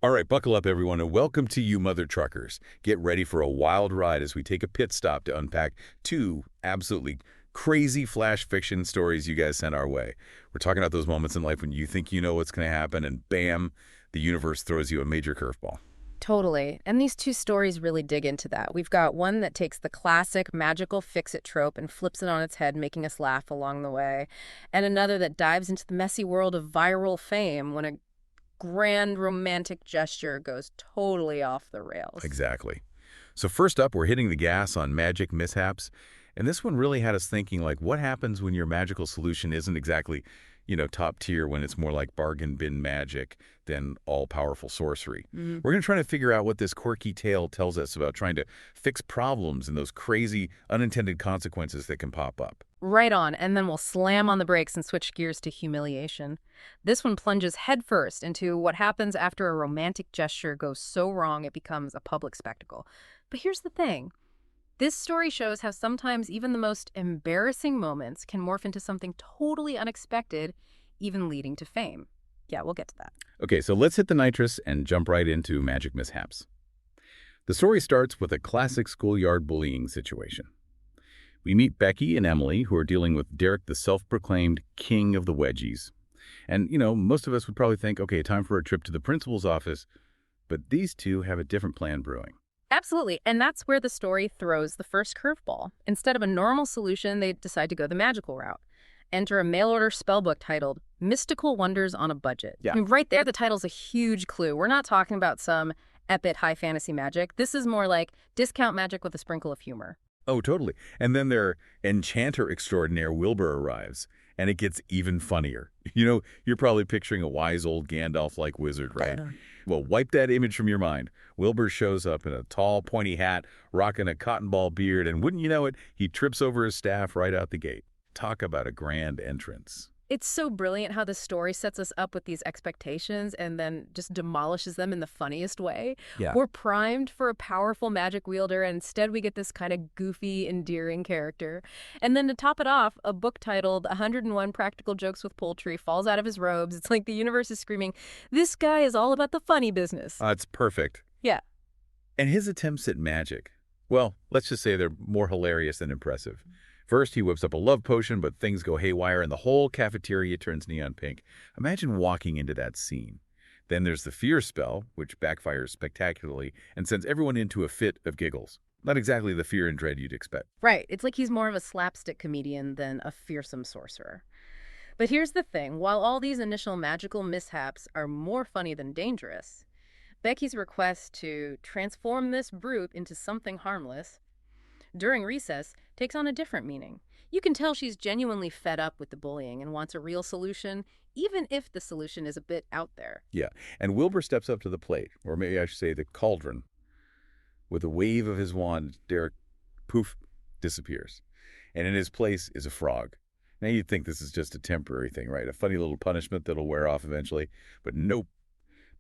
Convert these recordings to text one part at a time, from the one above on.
All right, buckle up, everyone, and welcome to you, Mother Truckers. Get ready for a wild ride as we take a pit stop to unpack two absolutely crazy flash fiction stories you guys sent our way. We're talking about those moments in life when you think you know what's going to happen, and bam, the universe throws you a major curveball. Totally. And these two stories really dig into that. We've got one that takes the classic magical fix-it trope and flips it on its head, making us laugh along the way. And another that dives into the messy world of viral fame when a grand romantic gesture goes totally off the rails. Exactly. So first up, we're hitting the gas on magic mishaps. And this one really had us thinking, like, what happens when your magical solution isn't exactly, top tier, when it's more like bargain bin magic than all-powerful sorcery? Mm. We're going to try to figure out what this quirky tale tells us about trying to fix problems and those crazy unintended consequences that can pop up. Right on, and then we'll slam on the brakes and switch gears to humiliation. This one plunges headfirst into what happens after a romantic gesture goes so wrong it becomes a public spectacle. But here's the thing. This story shows how sometimes even the most embarrassing moments can morph into something totally unexpected, even leading to fame. Yeah, we'll get to that. Okay, so let's hit the nitrous and jump right into magic mishaps. The story starts with a classic schoolyard bullying situation. We meet Becky and Emily, who are dealing with Derek, the self-proclaimed king of the wedgies. And, most of us would probably think, okay, time for a trip to the principal's office, but these two have a different plan brewing. Absolutely, and that's where the story throws the first curveball. Instead of a normal solution, they decide to go the magical route. Enter a mail-order spellbook titled Mystical Wonders on a Budget. Yeah. I mean, right there, the title's a huge clue. We're not talking about some epic high fantasy magic. This is more like discount magic with a sprinkle of humor. Oh, totally. And then their enchanter extraordinaire Wilbur arrives, and it gets even funnier. You're probably picturing a wise old Gandalf-like wizard, right? Well, wipe that image from your mind. Wilbur shows up in a tall, pointy hat, rocking a cotton ball beard, and wouldn't you know it, he trips over his staff right out the gate. Talk about a grand entrance. It's so brilliant how the story sets us up with these expectations and then just demolishes them in the funniest way. Yeah. We're primed for a powerful magic wielder, and instead we get this kind of goofy, endearing character. And then to top it off, a book titled 101 Practical Jokes with Poultry falls out of his robes. It's like the universe is screaming, this guy is all about the funny business. It's perfect. Yeah. And his attempts at magic, well, let's just say they're more hilarious than impressive. First, he whips up a love potion, but things go haywire and the whole cafeteria turns neon pink. Imagine walking into that scene. Then there's the fear spell, which backfires spectacularly and sends everyone into a fit of giggles. Not exactly the fear and dread you'd expect. Right. It's like he's more of a slapstick comedian than a fearsome sorcerer. But here's the thing. While all these initial magical mishaps are more funny than dangerous, Becky's request to transform this brute into something harmless during recess takes on a different meaning. You can tell she's genuinely fed up with the bullying and wants a real solution, even if the solution is a bit out there. Yeah, and Wilbur steps up to the plate, or maybe I should say the cauldron. With a wave of his wand, Derek, poof, disappears. And in his place is a frog. Now you'd think this is just a temporary thing, right? A funny little punishment that'll wear off eventually. But nope.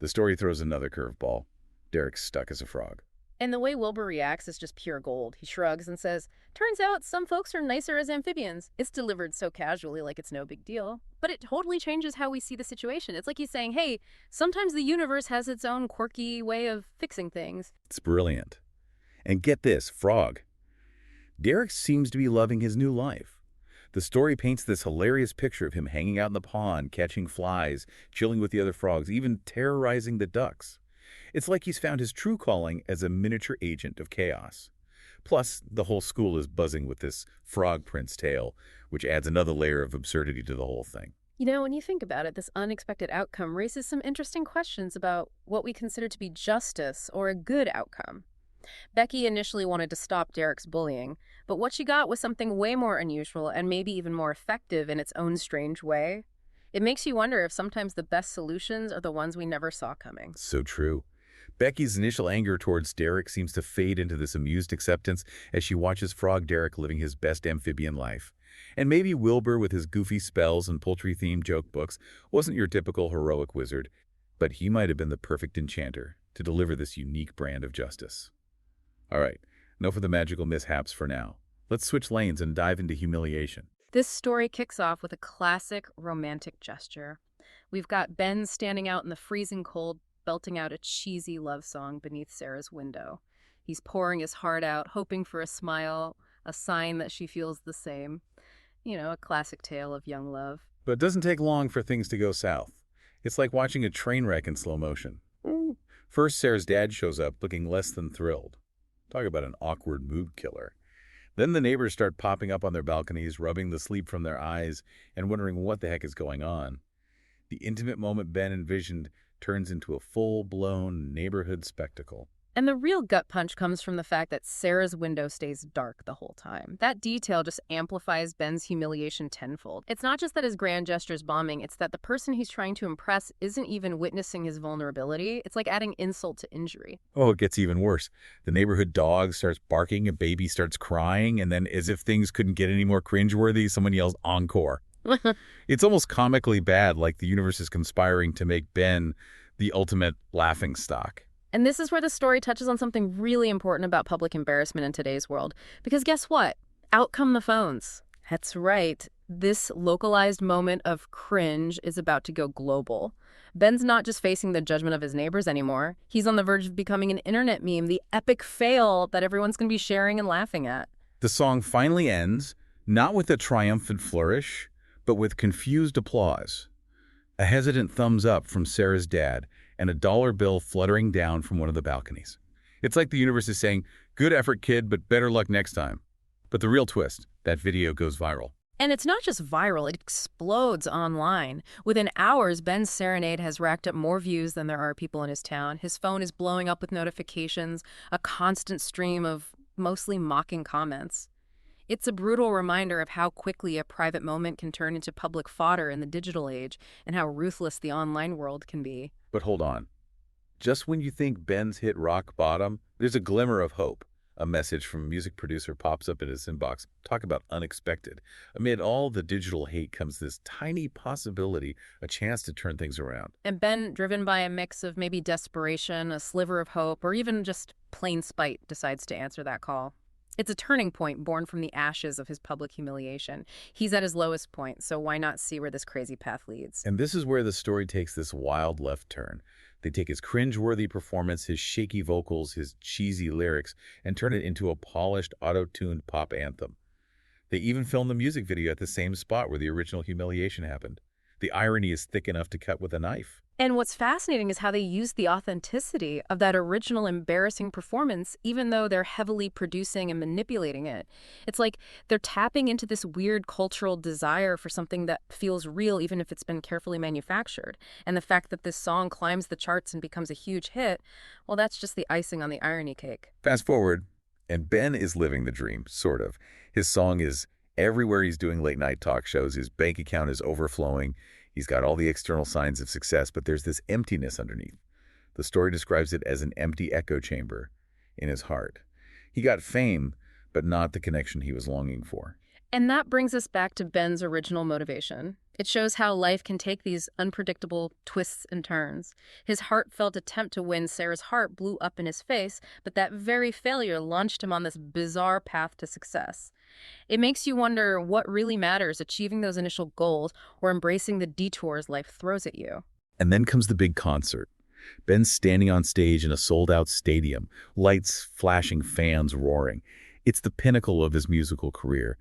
The story throws another curveball. Derek's stuck as a frog. And the way Wilbur reacts is just pure gold. He shrugs and says, turns out some folks are nicer as amphibians. It's delivered so casually like it's no big deal. But it totally changes how we see the situation. It's like he's saying, hey, sometimes the universe has its own quirky way of fixing things. It's brilliant. And get this, frog. Derek seems to be loving his new life. The story paints this hilarious picture of him hanging out in the pond, catching flies, chilling with the other frogs, even terrorizing the ducks. It's like he's found his true calling as a miniature agent of chaos. Plus, the whole school is buzzing with this frog prince tale, which adds another layer of absurdity to the whole thing. When you think about it, this unexpected outcome raises some interesting questions about what we consider to be justice or a good outcome. Becky initially wanted to stop Derek's bullying, but what she got was something way more unusual and maybe even more effective in its own strange way. It makes you wonder if sometimes the best solutions are the ones we never saw coming. So true. Becky's initial anger towards Derek seems to fade into this amused acceptance as she watches Frog Derek living his best amphibian life. And maybe Wilbur, with his goofy spells and poultry-themed joke books, wasn't your typical heroic wizard, but he might have been the perfect enchanter to deliver this unique brand of justice. All right, enough of the magical mishaps for now. Let's switch lanes and dive into humiliation. This story kicks off with a classic romantic gesture. We've got Ben standing out in the freezing cold, belting out a cheesy love song beneath Sarah's window. He's pouring his heart out, hoping for a smile, a sign that she feels the same. A classic tale of young love. But it doesn't take long for things to go south. It's like watching a train wreck in slow motion. First, Sarah's dad shows up looking less than thrilled. Talk about an awkward mood killer. Then the neighbors start popping up on their balconies, rubbing the sleep from their eyes, and wondering what the heck is going on. The intimate moment Ben envisioned turns into a full-blown neighborhood spectacle. And the real gut punch comes from the fact that Sarah's window stays dark the whole time. That detail just amplifies Ben's humiliation tenfold. It's not just that his grand gesture's bombing, it's that the person he's trying to impress isn't even witnessing his vulnerability. It's like adding insult to injury. Oh, it gets even worse. The neighborhood dog starts barking, a baby starts crying, and then as if things couldn't get any more cringeworthy, someone yells encore. It's almost comically bad, like the universe is conspiring to make Ben the ultimate laughingstock. And this is where the story touches on something really important about public embarrassment in today's world. Because guess what? Out come the phones. That's right. This localized moment of cringe is about to go global. Ben's not just facing the judgment of his neighbors anymore. He's on the verge of becoming an internet meme, the epic fail that everyone's going to be sharing and laughing at. The song finally ends, not with a triumphant flourish, but with confused applause. A hesitant thumbs up from Sarah's dad, and a dollar bill fluttering down from one of the balconies. It's like the universe is saying, good effort, kid, but better luck next time. But the real twist, that video goes viral. And it's not just viral, it explodes online. Within hours, Ben's Serenade has racked up more views than there are people in his town. His phone is blowing up with notifications, a constant stream of mostly mocking comments. It's a brutal reminder of how quickly a private moment can turn into public fodder in the digital age, and how ruthless the online world can be. But hold on. Just when you think Ben's hit rock bottom, there's a glimmer of hope. A message from a music producer pops up in his inbox. Talk about unexpected. Amid all the digital hate comes this tiny possibility, a chance to turn things around. And Ben, driven by a mix of maybe desperation, a sliver of hope, or even just plain spite, decides to answer that call. It's a turning point born from the ashes of his public humiliation. He's at his lowest point, so why not see where this crazy path leads? And this is where the story takes this wild left turn. They take his cringeworthy performance, his shaky vocals, his cheesy lyrics, and turn it into a polished, auto-tuned pop anthem. They even film the music video at the same spot where the original humiliation happened. The irony is thick enough to cut with a knife. And what's fascinating is how they use the authenticity of that original embarrassing performance, even though they're heavily producing and manipulating it. It's like they're tapping into this weird cultural desire for something that feels real, even if it's been carefully manufactured. And the fact that this song climbs the charts and becomes a huge hit, well, that's just the icing on the irony cake. Fast forward, and Ben is living the dream, sort of. His song is everywhere. He's doing late-night talk shows. His bank account is overflowing. He's got all the external signs of success, but there's this emptiness underneath. The story describes it as an empty echo chamber in his heart. He got fame, but not the connection he was longing for. And that brings us back to Ben's original motivation. It shows how life can take these unpredictable twists and turns. His heartfelt attempt to win Sarah's heart blew up in his face, but that very failure launched him on this bizarre path to success. It makes you wonder what really matters, achieving those initial goals or embracing the detours life throws at you. And then comes the big concert. Ben's standing on stage in a sold-out stadium, lights flashing, fans roaring. It's the pinnacle of his musical career.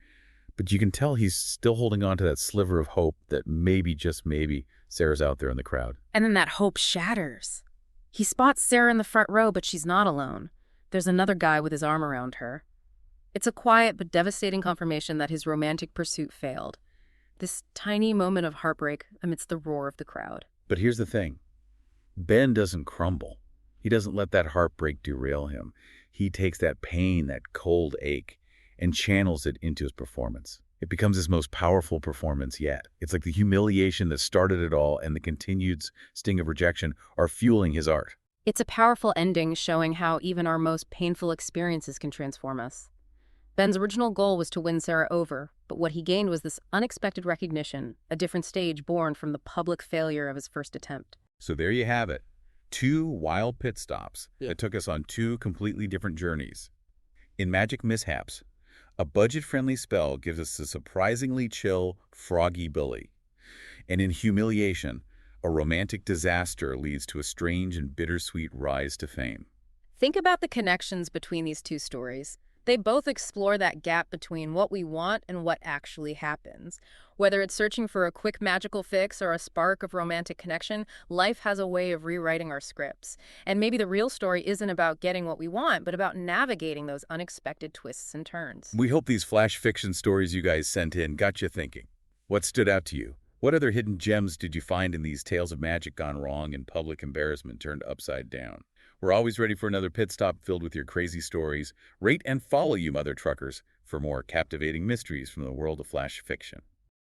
But you can tell he's still holding on to that sliver of hope that maybe, just maybe, Sarah's out there in the crowd. And then that hope shatters. He spots Sarah in the front row, but she's not alone. There's another guy with his arm around her. It's a quiet but devastating confirmation that his romantic pursuit failed. This tiny moment of heartbreak amidst the roar of the crowd. But here's the thing. Ben doesn't crumble. He doesn't let that heartbreak derail him. He takes that pain, that cold ache, and channels it into his performance. It becomes his most powerful performance yet. It's like the humiliation that started it all and the continued sting of rejection are fueling his art. It's a powerful ending showing how even our most painful experiences can transform us. Ben's original goal was to win Sarah over, but what he gained was this unexpected recognition, a different stage born from the public failure of his first attempt. So there you have it. 2 wild pit stops that took us on 2 completely different journeys. In Magic Mishaps, a budget-friendly spell gives us a surprisingly chill, froggy bully. And in Humiliation, A romantic disaster leads to a strange and bittersweet rise to fame. Think about the connections between these two stories. They both explore that gap between what we want and what actually happens. Whether it's searching for a quick magical fix or a spark of romantic connection, life has a way of rewriting our scripts. And maybe the real story isn't about getting what we want, but about navigating those unexpected twists and turns. We hope these flash fiction stories you guys sent in got you thinking. What stood out to you? What other hidden gems did you find in these tales of magic gone wrong and public embarrassment turned upside down? We're always ready for another pit stop filled with your crazy stories. Rate and follow you, mother truckers, for more captivating mysteries from the world of flash fiction.